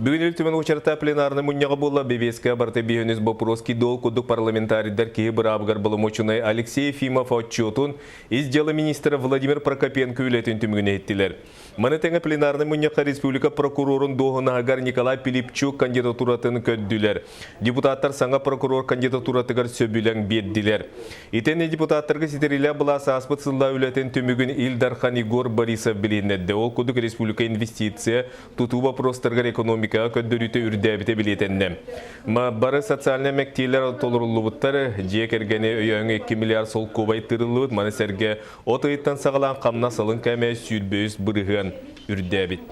Бүгін үлтімен ұчарта пленарны мұнняға бола БВСК барты бейініз бопуроски дол кудық парламентарийдар кейі бір абғар бұлымычынай Алексей Ефимов отчетун из дела министра Владимир Прокопенко үлетін түмігіне еттілер. Маны тәңі пленарны мұнняға республика прокурорын доғына агар Николай Пилипчук кандидатуратын көдділер. Депутаттар саңа прокурор кандидатуратығар сөбілен бедділер. Итені депутаттарға сетерілі бұласы аспыт сылла үлетін түмігін Илдархан Игор Борисов білінеді. Ол кудық республика инвестиция, туту вопростарғар экономика көддөрүтө үрдәбите билетенне. Бары социальный мәктейлер толырылуыттар, жекергені өйөңі 2 миллиард сол кобай тырылуыт, маны сәрге отойыттан сағалан қамна салын кәмәй сүйірбөйіз бұрығын үрдәбит.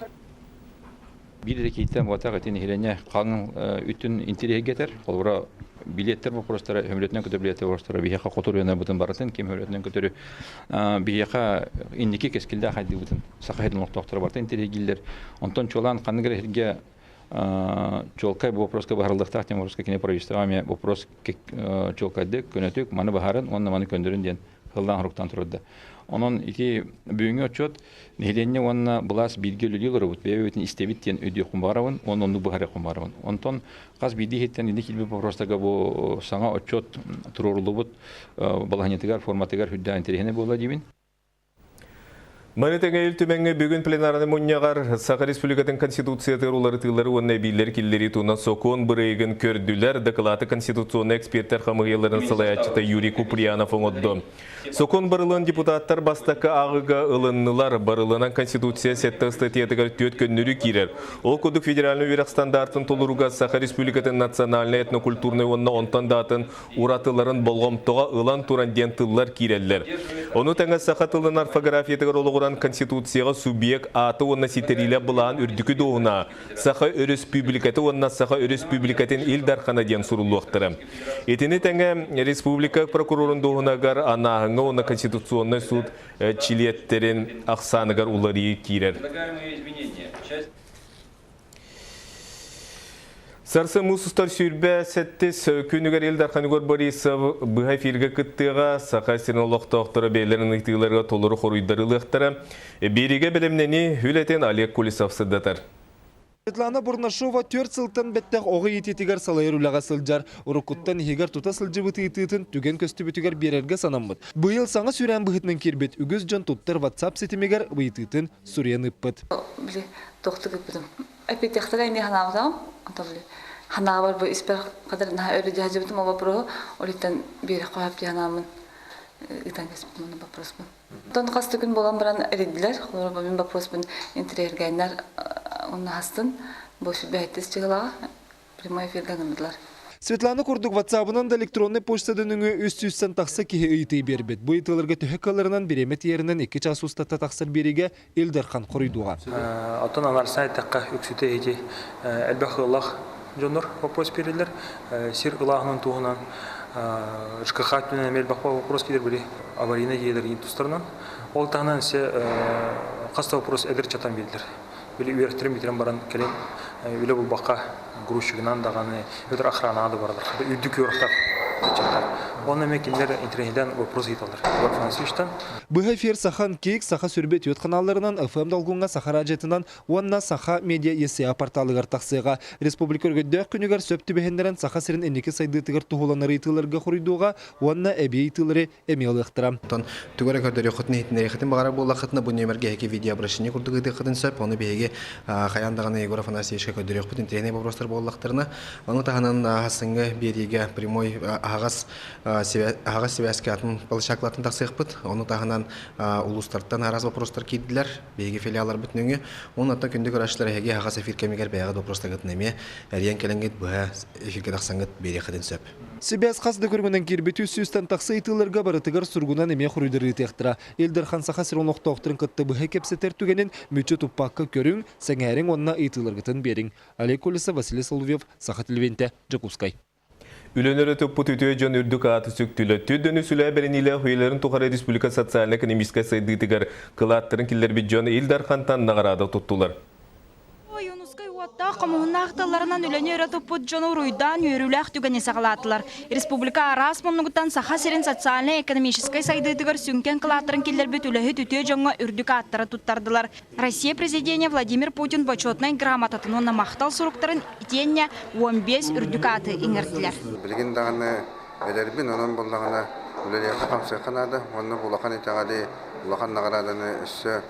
Bir rekeytten vata katini hilenye kanun ütün intirihgetler. Kolbura biletler bu prostara hümletinden kötü biletler prostara bir yaka kotor yana butun baratın kim hümletinden kötü bir yaka indiki keskilde haydi butun sakı hedin noktaları baratın intirihgiller. Ondan çolan kanun gerek Чолкай вопроска бахарлыктах тем вопроска кине правительствами вопрос чолкайды көнөтүк маны бахарын онна маны көндөрүн ден хылдан руктан турды. Onun iki büyüğü açot nedenle onunla bulas bilgileri var. Beyevtin istevitten ödüyor kumbaravın, onu buhara kumbaravın. Ondan kaz bildiğinden indik ilmi prostaga bu sana açot tururlubut balahanyetigar formatigar hüdda interihine bola dibin. Манетеңе үлтіменге бүгін пленарны мұнияғар Сақа Республикатын Конституция терулары тылары онна билер келлері туна сокон бірейгін көрділер доклады конституционный эксперттер қамығелерін сылаячыта Юрий Куприянов оңодды. Сокон барылын депутаттар бастақы ағыға ылыннылар барылынан Конституция сетті статьятығар төт көннүрі кирер. Ол кодық федеральный верақ стандартын толыруға Сақа Республикатын национальный этнокультурный онна онтан датын уратыларын болғымтыға ылан туран ден тыллар киреллер. Оны тәңі Сақа тылын орфографиятығар олығыран Конституцияға субъект аты онна сетериле бұлан үрдікі доғына Сақа өріс публикаты онна Сақа өріс публикатын Илдархана ден сұрулуқтыры. Етіні тәңі республика прокурорын доғынағар анағыңа онна Конституционный суд чилеттерін ақсанығар улары кирер. Сарсы мұсыстар сүйірбә сәттес күнігер Илдархан Игор Борисов бұға филге күттіға Сақа сенолоқты оқтыры бейлерін ұйтығыларға толыры қоруйдары ұқтыры. Береге білімнені үлетен Олег Кулисов сыдатар. Светлана Бурнашова 4 сылтан бәттәқ оғы ететігер салайыр үліға сылжар. Ұрыққыттан егер тута сылжы бұты ететін түген көсті бүтігер берерге санамбыд. Бұйыл саңа сүрен бұғытның кербет үгіз жан туттар WhatsApp сетімегер бұйтытын сүрен үппіт. Ханавар бу испер кадар на öyle cihazımın ama pro oritten bir koyup yanamın iten kesmenin вопрос bu. Don kastı gün bolan baran erediler. Sonra benim вопрос ben interergenler onu hastın boş bir haytes çıgıla primoy firgandılar. Светлана Курдук WhatsApp-ынан да электронный почтадан өңі өз-сөзсен тақсы кеге үйті бербет. Бұл етілерге түхекаларынан беремет ерінен 2 час ұстатта тақсыр береге Илдархан құрыйдуға. Атын алар сайтаққа өксіте еде әлбәқі ұлақ жоныр вопрос берілер. Сир ұлағының туғынан ЖКХ түнен әмел бақпа вопрос кедер білі аварийна елер ең тұстарынан. Ол тағынан ісе қаста вопрос әдір чатан берілер. Білі үйерттірін бетерін баран кәлем үлі бұл баққа грузчигынан дағаны өтір охранады барлар. Үйдік өріқтар чаттар. Оны мекендер интернеттен вопрос еталар. Бұға фер Сахан кейк Саха сүрбет өт қаналарынан ФМ далғынға Саха раджетынан онна Саха медиа ЕСА порталығар тақсыға. Республика өргөддөк күнігер сөпті бәхендерін Саха сірін әнекі сайдытығыр тұғыланар етілерге құрыдуға онна әбей етілері әмел ұқтыра. Түгірі көрдері құтын етінері қытын бағара болы қытына бұл нөмерге әке видео обращение құрдығы қытын сөп, оны бейге қаяндағаны Егор Афанасьевичке көрдері құтын тренер вопростар болылықтырына. Оны тағынан ғасыңғы береге прямой ағас связке атын балышақлатын тақсық бұд. Оны тағынан ұлыстарттан араз вопростар кейділер, бейге филиалар бүтініңі. Оны аттан күнді көрашылар әге ағас эфир кәмегер бәйға вопростар ғытын әме әрен кәлінгет бұға эфирге тақсаңғыт бере қыдын сөп. Себяз қасды көргінен кербеті сөстен тақсы етілерге барытығар сұрғынан әме құрыдыры тектіра. Илдархан Саха сирон оқты оқтырын қытты бұға кепсетер түгенен мүчі тұппаққа көрің, сәңәрің онына етілергітін берің. Олег Кулисов, Василий Соловьев, Саха Телевенте, Джакускай. Үлөнері төппі түтіе жон үрдік аты сөктілі. Төдіні сүлі бәрінілі өйлерін Тұқары Республика социально-экономическа сайдығытығар қылаттырын келер бет жон Илдархантан нағарады тұттылар. Уотта коммунахталарынан үлені өретіппұт жону руйдан үйріләқ түгені сағалатылар. Республика арас мұнығыттан саха серін социально-экономическай сайдыдығыр сүнкен қылатырын келдер бүт үләхі түте жоңға үрдік аттары туттардылар. Россия президенті Владимир Путин почетнай грамотатын мақтал сұруқтарын итенне 15 үрдік аты еңірділер. Білген дағаны бәлербін, оның болдағына үлелеқі қамсы қанады, оны бұлақан етеғады, бұлақан нағарадыны үсі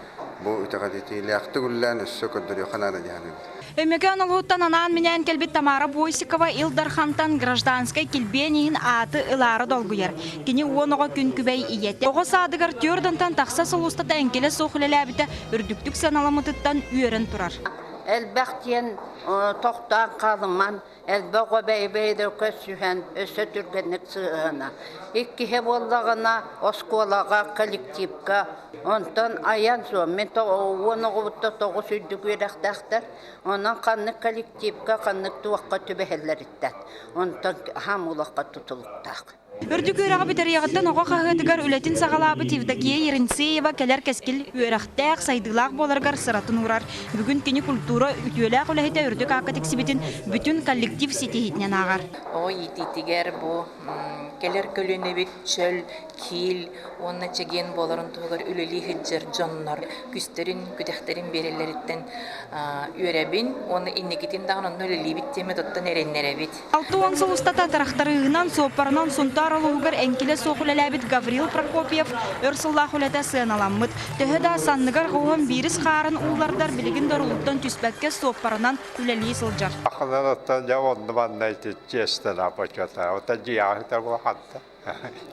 бұл ütəqədi тиләқті күллән үсі көддірі қанады дегені. Өмеке оңылғыттан анан менен келбет Тамара Бойсикова Илдархантан гражданскай келбенейін аты ылары долгуяр. Кені оныға күн күбәй иетті. Оғы садығыр түрдінтан тақса солыстата әңкелі соқылелі әбіті үрдіктік саналамытыттан үйерін тұрар. Әлбәқтен тоқтан қалыман, әлбәқ өбәй-бәйді көсүйен өсі түргенік сығына. Иккіхе болдағына осколаға, коллективка, онтан аян соң. Мен оны ғұбытта тоғы сөйдік өрәқтәқтір. Онан қанны коллективка, қанны туаққа түбәхелер іттәт. Онтан хамулаққа тұтылықтақ. Үрдік өрәғы бітірияғыттан оға қағыдығар үлетін сағалабы Тевдокия Ерінсеева кәлер кәскіл өрәқтәқ сайдылақ боларғар сыратын ұрар. Бүгін кені культура үтеләқ үләхеті үрдік ақы тексібетін бүтін коллектив сетехетінен ағар. О ететігер бұл кәлер көліне бет чөл, кил, оны чеген боларын тұғыр үлелі хиджер жоннар, күстерін, күдәқтерін берелеріттен өрәбін, оны иннекетін дағынан үлелі біттеме доттан әреннері бет. 6 соғыстата тарақтарығынан соқпарынан сонтар олуғыр әңкелі соқылеләбіт Гаврил Прокопьев өрсыллақ үләті сыналаммыд. Төхіда санныгар ғуын біріс қарын ұлардар білігін дұрылықтан түспәкке соқпарынан үлелі сылжар. Ақыларыттан жауынды бандайды жестен апачата, ота жияғыта бұлақанды.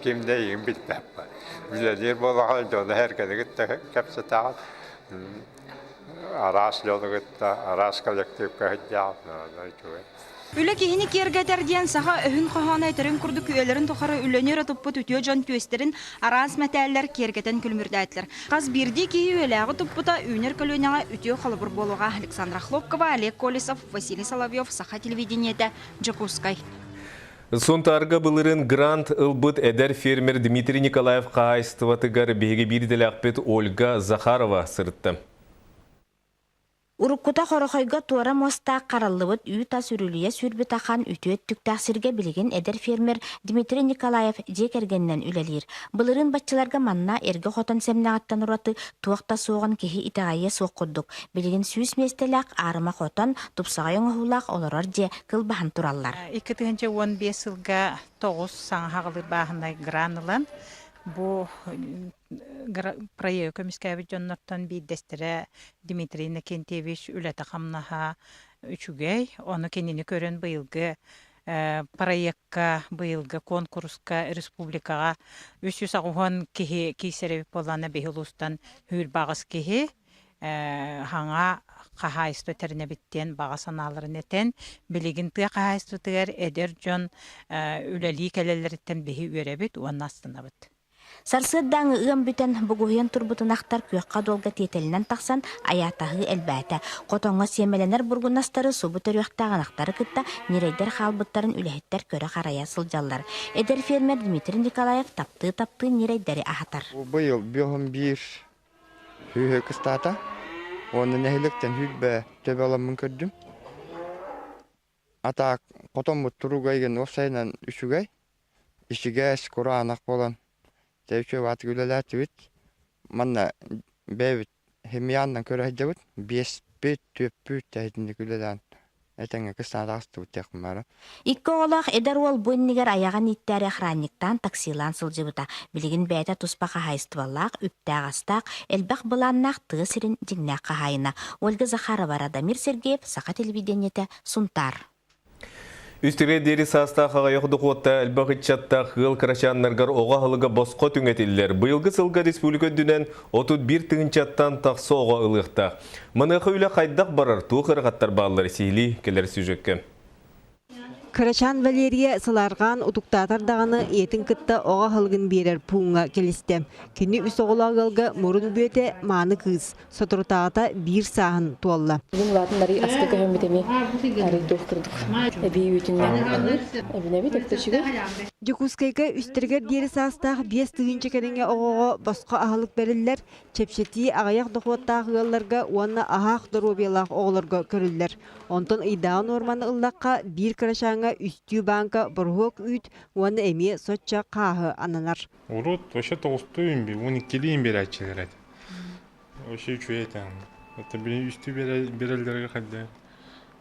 Кімде ең білдәп. Білелер болаған жоны әркедігітті кәпсетаған. Арас жолығытта, арас коллективка хыджауын. Үлі кейіні кергәтәрден саға өхін қоғаны әтерін күрді күйелерін тұқары үлінер тұппы түтіо жон төстерін арас мәтәлілер кергәтен күлмірдәтілер. Қаз бірді кейі өләғі тұппыта үйнер көлінеға үтіо қалыбыр болуға Александра Хлопкова, Олег Колесов, Василий Соловьев, Саха телевидениеті, Джакускай. Сонтарга былырын грант ылбыт әдер фермер Дмитрий Николаев қайыстыватыгар беге бірдел ақпет Ольга Захарова сырытты. Уруккута хорохойга туара моста қараллыбыт үй тас үріліе сүрбіт ақан үтөт түктәқсірге білеген әдер фермер Дмитрий Николаев жекергеннен үлелер. Бұлырын батчыларға манна әргі хотан сәмнағаттан ұраты туақта соғын кехи итағайы соққыдық. Білеген сүйіс местеләқ арыма хотан тұпсағайын ұғылақ оларар же кылбахан тураллар. 2015 жылға 9 саңғағылыр бағынай гранылан. Бұл проект көміскәбі жоннаттан бейдестірі Дмитрий Никентьевич үләті қамнаға үшігей. Оны кенені көрін бұйылғы проектқа, бұйылғы конкурсқа, республикаға 300 ағуған кейсереві боланы бейілустан хүл бағыз кейі хаңа қағайысты тәріне біттен баға саналарын етен білігінті қағайысты тігер әдер жон үләлі кәлелеріттен бейі өребіт, оны астына біт. Сарсыддан ығын бүтін бұғуын тұрбытын ақтар көққа долға тетелінен тақсан аятағы әлбәті. Қотонға семеленер бұрғынастары сұбыты рөқтағын ақтары күтті нерейдер қалбыттарын үләхеттер көрі қарая сылжалар. Эдер фермер Дмитрий Николаев тапты нерейдері ағатар. Бұл бүйін бір хүйі кыстата, оны нәхіліктен хүлбә төбі аламын көрдім. Ата қотон бұт тұруғайген осайынан үшігай, ішіге әскұры анақ болан. Тәвші ваты күлелер түбіт, манна бәйбіт хемияннан көрі әйдәбіт, 5-4 тәйдінді күлелерін әтәңі кыстан расты бұттек құмары. Иккі олақ әдір ол бұйнігер аяған иттәрі хранниктан таксилан сылжыбыта. Білігін бәйті тұспаға хайыстывалақ, үптәғ астақ, әлбәқ бұланнақ тұғы сірін дигнәқ қағайына. Ольга Захарова, Радамир Сергеев, Саха телевидениеті, Сунтар. Үстіре дері саста қағайоқды қотта әлбақытчатта ғыл қарашаннарғар оға ғылыға босқо түңетілдер. Бұйылғы сылға республика дүнен 31 тыңчаттан тақсы оға ұлықта. Мұнықы үлі қайдақ барар туы қырғаттар бағылар сейлі келер сюжетке. Карачан Валерия саларган утуктатар даганы этин кытта ога халгын берер пуңга келисте. Кини үс оголагалга мурун бөте маны кыз. Соторутагата бир саһын туалла. Бugün latınları askı köhümbetemi arı dokturduk. Ebi ütünden. Ebine bir tekteşiga. Жукускайга үстергер диери саастаах 5 тыгынча кереңе огого боско ахалык бериллер, чепшети агаяк дохуаттаагыларга уанна ахах доробиялах оголорго көрүллер. Онтон ыйдаан орманы ыллакка бир карашаңа үстүү банка борхуок үт уанна эми сотча каахы ананар. Урут вообще толстуем би, 12 берачилер. Вообще чуетан. Это би үстүү берелдерге хадда.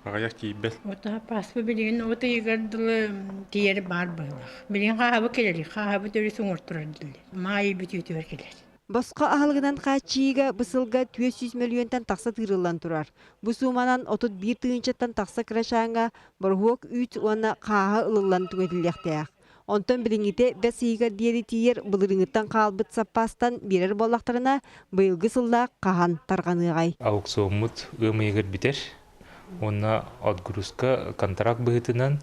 Агаяк кийбел. Ота паспы билген ота егердиле тиер бар байлах. Билген хабы келери, хабы төри суңур турардылы. Май бүтүтөр келер. Боско ахалгынан качига бысылга 400 миллионтан такса тырылан турар. Бу суманан 31 тыгынчаттан такса крашаңа борхуок үт уана каахы ылылан түгетилектеак. Онтон билиңите бесига диери тиер былырыңыттан калбыт саппастан берер боллактарына быйылгы сылда кахан тарганыгай. Аукциомут ымыйгыр битер. Онна отгрузка контракт быһытынан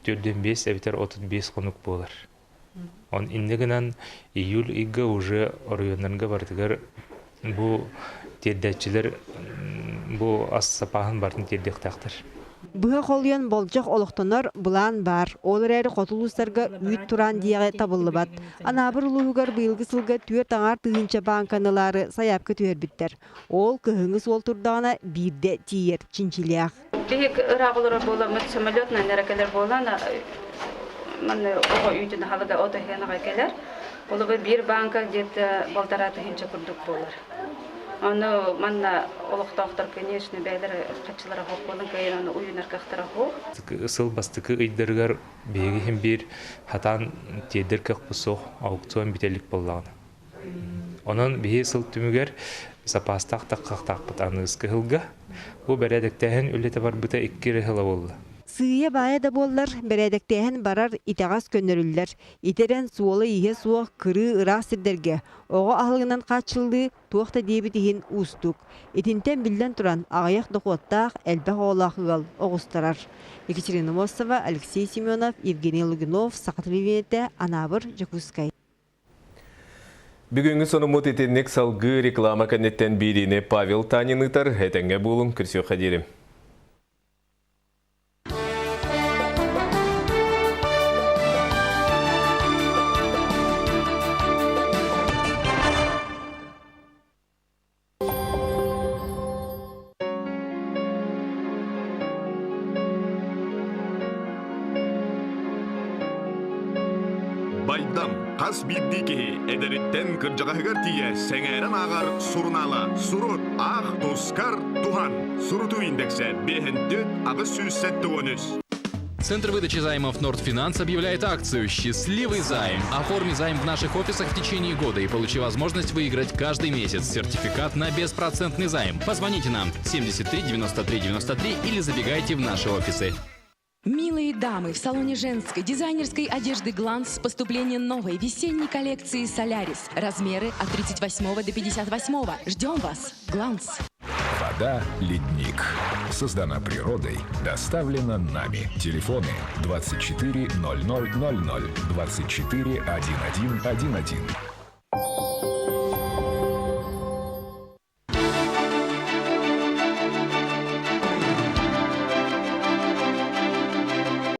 4-5 әбитер 35 конук болар. Он иннегенен июль игга уже районнарга бардыгар бу теддәчилер бу ас сапаһын бартын теддектактыр. Быха холуян болжақ олықтонар бұлан бар. Олар әрі қотылыстарға үйт туран дияға табылы бат. Анабыр ұлығығар бұйылғы сылға түйер таңар тыгынча банканылары саяпқа түйер біттер. Ол көхіңіз ол турдағына бірде тиер чинчилияқ. Бейік ұрағылары боламыз, самолетна нәрәкелер болана, мәні оға үйтін халыға отахиянаға келер. Олығы бір банка деді болтараты хинча күрдік болар. Аны манна олықтақтар, конечно, бәйлер қатшылары хоқ болын, кәйін аны уйынар қақтара хоқ. Сыл бастықы ұйдырғар бейгі хем бір хатан тедір кәқ бұсоқ аукцион бітелік болағына. Онын бейі сыл түмігер запастақ таққақтақ бұтаны ұсқы ғылға. Бұл бәрәдіктәхін өлеті бар бұта 2 ғыла болды. Сыя бая да боллар, бәрәдіктәхін барар итағас көнөрүлләр. Итерен суолы ihe суақ кыры ырақ сирдерге. Оға ахылғынан қачылды туақта дебітігін ұстық. Итинтен білден тұран ағаяқ доқуаттақ әлбәқ оғылақығал оғыстарар. Екатерина Мосова, Алексей Семенов, Евгений Лугинов, Сақатливенеті, Анабыр, Жакускай. Бүгінгі сонымыт етеннек салғы реклама кәнеттен беріне Павел Танинытар, әтәңге болын күрсеу қадерім. Байдам, қас биддеке, әдіреттен кіржағығыр тие, сәңәрін ағар сұрнала, сұрыт, ақ, тускар, туған, сұрыту индексі, бехінтет, ағыз сүйсетті өніз. Центр выдачи займов Нордфинанс объявляет акцию «Счастливый займ». Оформи займ в наших офисах в течение года и получи возможность выиграть каждый месяц сертификат на беспроцентный займ. Позвоните нам 73 93 93 или забегайте в наши офисы. Милые дамы, в салоне женской дизайнерской одежды «Гланс» поступление новой весенней коллекции «Солярис». Размеры от 38 до 58. Ждем вас. «Гланс». Вода «Ледник». Создана природой, доставлена нами. Телефоны 24 00 00 24 11 11.